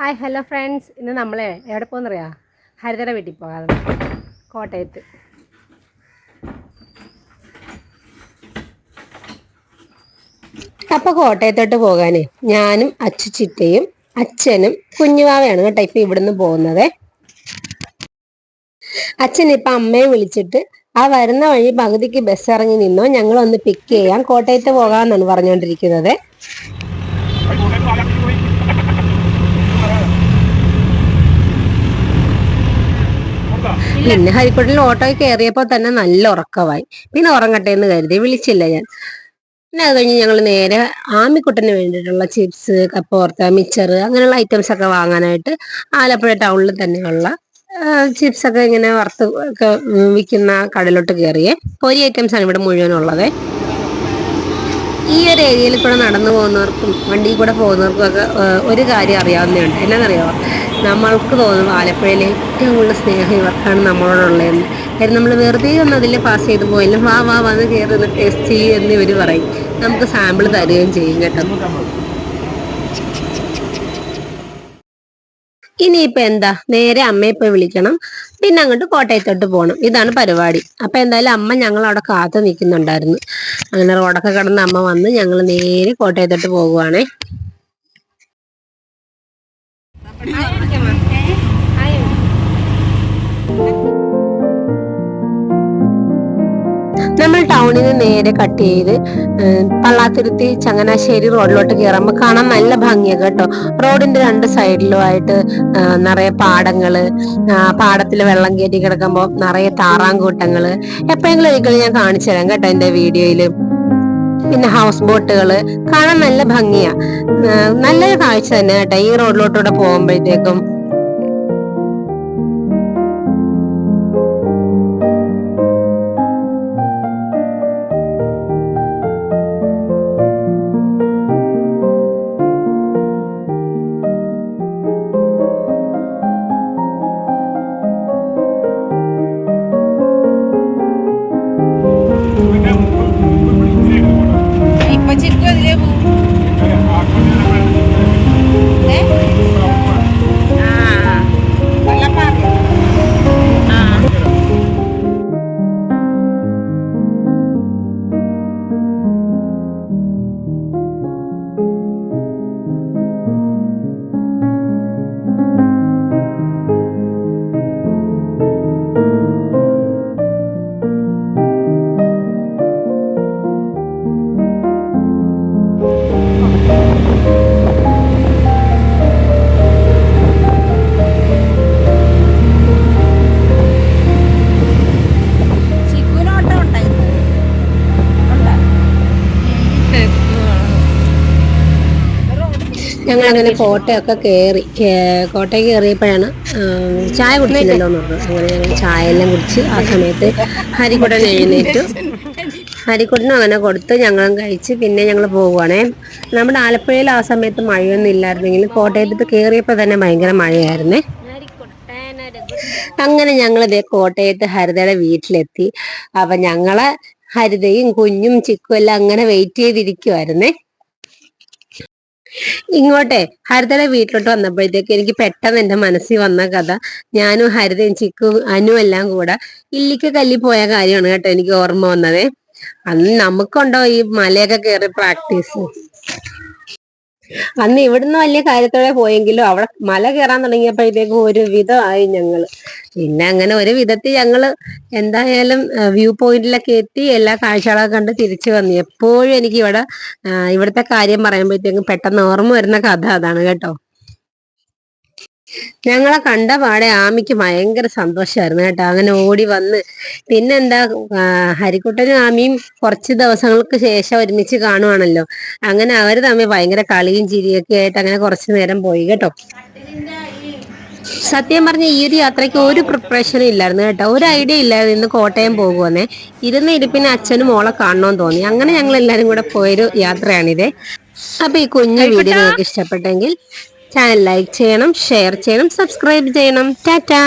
Hi hello friends, ഇന്ന് നമ്മളെ എവിടെ പോകുന്നറിയാം? ഹരിതയുടെ വീട്ടിൽ പോകാതെ കോട്ടയത്ത്. അപ്പൊ കോട്ടയത്തോട്ട് പോകാനേ ഞാനും അച്ചുചിറ്റയും അച്ഛനും കുഞ്ഞുവാവയാണ് കേട്ടോ ഇപ്പൊ ഇവിടുന്ന് പോകുന്നത്. അച്ഛൻ ഇപ്പൊ അമ്മയെ വിളിച്ചിട്ട് ആ വരുന്ന വഴി പകുതിക്ക് ബസ് ഇറങ്ങി നിന്നോ, ഞങ്ങൾ ഒന്ന് പിക്ക് ചെയ്യാം, കോട്ടയത്ത് പോകാമെന്നാണ് പറഞ്ഞുകൊണ്ടിരിക്കുന്നത്. പിന്നെ ഹരിക്കുട്ടിൽ ഓട്ടോയിൽ കയറിയപ്പോൾ തന്നെ നല്ല ഉറക്കമായി. പിന്നെ ഉറങ്ങട്ടെ എന്ന് കരുതി വിളിച്ചില്ല ഞാൻ. പിന്നെ അത് കഴിഞ്ഞ് ഞങ്ങൾ നേരെ ആമിക്കുട്ടന് വേണ്ടിയിട്ടുള്ള ചിപ്സ്, കപ്പോർത്ത, മിച്ചർ അങ്ങനെയുള്ള ഐറ്റംസ് ഒക്കെ വാങ്ങാനായിട്ട് ആലപ്പുഴ ടൗണിൽ തന്നെയുള്ള ചിപ്സ് ഒക്കെ ഇങ്ങനെ വറുത്ത് ഒക്കെ വിൽക്കുന്ന കടയിലോട്ട് കയറിയേ. പൊരി ഐറ്റംസ് ആണ് ഇവിടെ മുഴുവനുള്ളത്. ഈ ഒരു ഏരിയയിൽ കൂടെ നടന്നു പോകുന്നവർക്കും വണ്ടിയിൽ കൂടെ പോകുന്നവർക്കും ഒക്കെ ഒരു കാര്യം അറിയാവുന്നതുണ്ട്. എന്നാണെന്നറിയാമോ? നമ്മൾക്ക് തോന്നും ആലപ്പുഴയിൽ ഏറ്റവും കൂടുതൽ സ്നേഹം ഇവർക്കാണ് നമ്മളോടുള്ളതെന്ന്. കാര്യം നമ്മൾ വെറുതെ ഒന്ന് അതിൽ പാസ് ചെയ്ത് പോയാലും വാ വാ വന്ന് കയറി ഒന്ന് ടേസ്റ്റ് ചെയ്യും എന്ന് ഇവർ പറയും. നമുക്ക് സാമ്പിൾ തരികയും ചെയ്യും കേട്ടോ. ഇനിയിപ്പോൾ എന്താ, നേരെ അമ്മയെ പോയി വിളിക്കണം, പിന്നെ അങ്ങോട്ട് കോട്ടയത്തോട്ട് പോകണം. ഇതാണ് പരിപാടി. അപ്പൊ എന്തായാലും അമ്മ ഞങ്ങൾ അവിടെ കാത്തു നിൽക്കുന്നുണ്ടായിരുന്നു. അങ്ങനെ റോഡൊക്കെ കടന്ന് അമ്മ വന്ന് ഞങ്ങൾ നേരെ കോട്ടയത്തോട്ട് പോകുവാണേ. നമ്മൾ ടൗണിൽ നിന്ന് നേരെ കട്ട് ചെയ്ത് പള്ളാത്തുരുത്തി ചങ്ങനാശ്ശേരി റോഡിലോട്ട് കയറുമ്പോൾ കാണാൻ നല്ല ഭംഗിയാണ് കേട്ടോ. റോഡിന്റെ രണ്ട് സൈഡിലുമായിട്ട് നിറയെ പാടങ്ങള്, പാടത്തിൽ വെള്ളം കയറ്റി കിടക്കുമ്പോൾ നിറയെ താറാങ്കൂട്ടങ്ങള്. എപ്പോഴെങ്കിലും ഒരിക്കലും ഞാൻ കാണിച്ചു തരാം കേട്ടോ എന്റെ വീഡിയോയില്. പിന്നെ ഹൗസ് ബോട്ടുകള് കാണാൻ നല്ല ഭംഗിയാ. നല്ലൊരു കാഴ്ച തന്നെ കേട്ടോ ഈ റോഡിലോട്ടൂടെ പോകുമ്പോഴത്തേക്കും. ഞങ്ങൾ അങ്ങനെ കോട്ടയൊക്കെ കയറി. കോട്ടയിൽ കയറിയപ്പോഴാണ് ചായ കുടിച്ചില്ലല്ലോ എന്ന് പറഞ്ഞത്. അങ്ങനെ ഞങ്ങൾ ചായ എല്ലാം കുടിച്ച് ആ സമയത്ത് ഹരിക്കുട്ടൻ എഴുന്നേറ്റു. ഹരിക്കുട്ടനും അങ്ങനെ കൊടുത്ത് ഞങ്ങളും കഴിച്ച് പിന്നെ ഞങ്ങൾ പോവുകയാണേ. നമ്മുടെ ആലപ്പുഴയിൽ ആ സമയത്ത് മഴയൊന്നും ഇല്ലായിരുന്നെങ്കിലും കോട്ടയത്ത് കയറിയപ്പോൾ തന്നെ ഭയങ്കര മഴയായിരുന്നേ. അങ്ങനെ ഞങ്ങളിതേ കോട്ടയത്ത് ഹരിതയുടെ വീട്ടിലെത്തി. അപ്പൊ ഞങ്ങളെ ഹരിതയും കുഞ്ഞും ചിക്കും എല്ലാം അങ്ങനെ വെയിറ്റ് ചെയ്തിരിക്കുവായിരുന്നേ. ഇങ്ങോട്ടെ ഹരിതയുടെ വീട്ടിലോട്ട് വന്നപ്പോഴത്തേക്ക് എനിക്ക് പെട്ടെന്ന് എന്റെ മനസ്സിൽ വന്ന കഥ, ഞാനും ഹരിതയും ചിക്കും അനു എല്ലാം കൂടെ ഇല്ലിക്ക കല്ലി പോയ കാര്യമാണ് കേട്ടോ എനിക്ക് ഓർമ്മ വന്നതേ. അന്ന് നമുക്കുണ്ടോ ഈ മലയൊക്കെ കയറി പ്രാക്ടീസ്? അന്ന് ഇവിടുന്ന് വലിയ കാര്യത്തോടെ പോയെങ്കിലും അവിടെ മല കയറാൻ തുടങ്ങിയപ്പോഴത്തേക്കും ഒരു വിധമായി ഞങ്ങള്. പിന്നെ അങ്ങനെ ഒരു വിധത്തിൽ ഞങ്ങള് എന്തായാലും വ്യൂ പോയിന്റിലൊക്കെ എത്തി, എല്ലാ കാഴ്ചകളൊക്കെ കണ്ട് തിരിച്ചു വന്നു. എപ്പോഴും എനിക്ക് ഇവിടുത്തെ കാര്യം പറയുമ്പോഴത്തേക്കും പെട്ടെന്ന് ഓർമ്മ വരുന്ന കഥ അതാണ് കേട്ടോ. ഞങ്ങളെ കണ്ട പാടെ ആമിക്ക് ഭയങ്കര സന്തോഷമായിരുന്നു കേട്ടോ. അങ്ങനെ ഓടി വന്ന് പിന്നെന്താ, ഹരിക്കുട്ടനും ആമിയും കുറച്ച് ദിവസങ്ങൾക്ക് ശേഷം ഒരുമിച്ച് കാണുവാണല്ലോ. അങ്ങനെ അവര് തമ്മിൽ ഭയങ്കര കളിയും ചിരിയൊക്കെ ആയിട്ട് അങ്ങനെ കുറച്ചു നേരം പോയി കേട്ടോ. സത്യം പറഞ്ഞ ഈ ഒരു യാത്രയ്ക്ക് ഒരു പ്രിപ്പറേഷനും ഇല്ലായിരുന്നു കേട്ടോ. ഒരു ഐഡിയ ഇല്ലായിരുന്നു ഇന്ന് കോട്ടയം പോകുവന്നേ. ഇരുന്ന് ഇരിപ്പിന് അച്ഛനും മോളെ കാണണമെന്ന് തോന്നി. അങ്ങനെ ഞങ്ങൾ എല്ലാരും കൂടെ പോയൊരു യാത്രയാണിതേ. അപ്പൊ ഈ കുഞ്ഞു വീഡിയോ നിങ്ങൾക്ക് ഇഷ്ടപ്പെട്ടെങ്കിൽ ചാനൽ ലൈക്ക് ചെയ്യണം, ഷെയർ ചെയ്യണം, സബ്സ്ക്രൈബ് ചെയ്യണം. ടാറ്റാ.